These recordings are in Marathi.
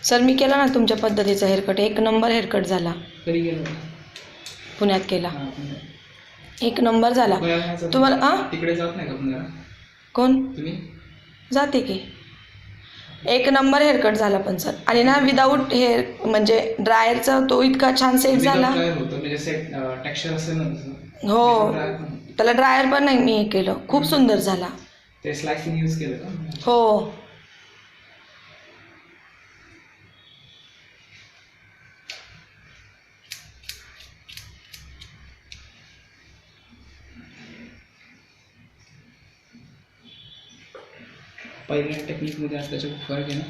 सर मी केला ना तुमच्या पद्धतीचा हेअरकट, एक नंबर हेअरकट झाला. कधी गेलो? पुण्यात केला, हां, एक नंबर झाला. तुम्हाला तिकडे जात नाही का पुण्याला? कोण तुम्ही? जाते की. एक नंबर हेअरकट झाला पण सर. आणि ना विदाऊट हेअर म्हणजे ड्रायरचा तो इतका छान सेट झाला. होतं म्हणजे सेट टेक्स्चर असेल ना तसं. हो, त्याला ड्रायर पण नाही मी हे केलं, खूप सुंदर झाला. ते स्लायसिंग यूज केलं का? हो. पहिल्या टेक्निकमध्ये आता त्याच्या खूप फरक आहे ना.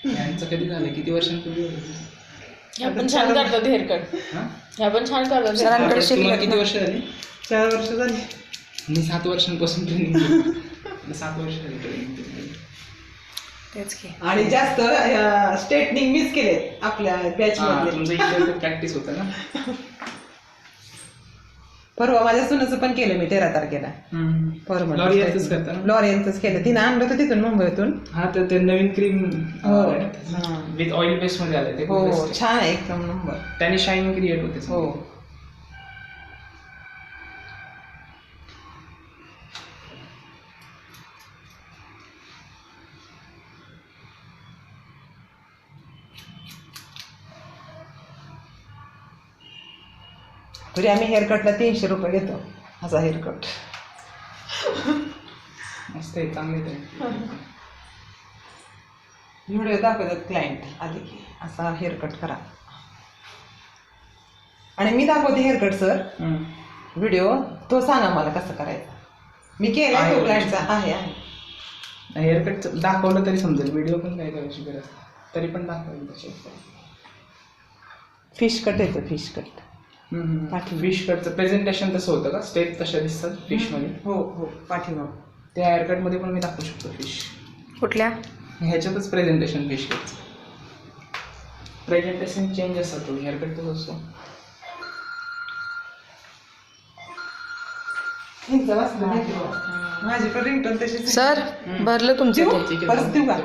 यांचं कधी झालं? किती वर्षांपूर्वी होतं? ह्या पण छान करतात हेअरकट. ह्या पण छान करतात. सरांकडे तुम्हाला शिकले किती वर्ष झाली? 4 वर्ष झाली. मी 7 वर्षांपासून ट्रेनिंग केली. 7 वर्ष झाली ट्रेनिंग केली. तेच की. आणि जास्त स्ट्रेटनिंग मीच केले आपल्या बॅच मध्ये. तुमचं इथे प्रॅक्टिस होतं ना. परवा माझ्या सुनाचं पण केलं मी 13 तारखेला. लॉरियलचंच करता ना? लॉरियलचंच केलं. तिनं आणलं होतं तिथून मुंबईतून. हा, तर ते नवीन क्रीम हो. विथ ऑइल बेस मध्ये आले ते. हो, छान आहे एकदम नंबर. त्याने शाईन क्रिएट होते. हो. तरी आम्ही हेअरकटला 300 रुपये घेतो असा हेअरकट. मस्त आहे, चांगले ते. व्हिडिओ दाखवतात क्लायंट आले की असा हेअरकट करा. आणि मी दाखवते हेअरकट सर व्हिडिओ, तो सांगा मला कसं करायचं. मी केला तो क्लायंटचा आहे. हेअरकट दाखवलं तरी समजेल, व्हिडिओ पण काय करायची गरज तरी पण दाखवलं त्याच्यात. फिश कट येतं, फिश कट. फिश कटचं प्रेझेंटेशन तसं होतं का? स्टेप तशा दिसतात फिशमध्ये? हो हो, पाठीमाग. त्या हेअरकटमध्ये पण मी दाखवू शकतो फिश. कुठल्या? ह्याच्यातच प्रेझेंटेशन फिश कटचं. प्रेझेंटेशन चेंज असतं, तो हेअरकट तसं असतो. माझी पण रिंगटोन तशी. सर भरलं तुमचं ते. परत देऊ का?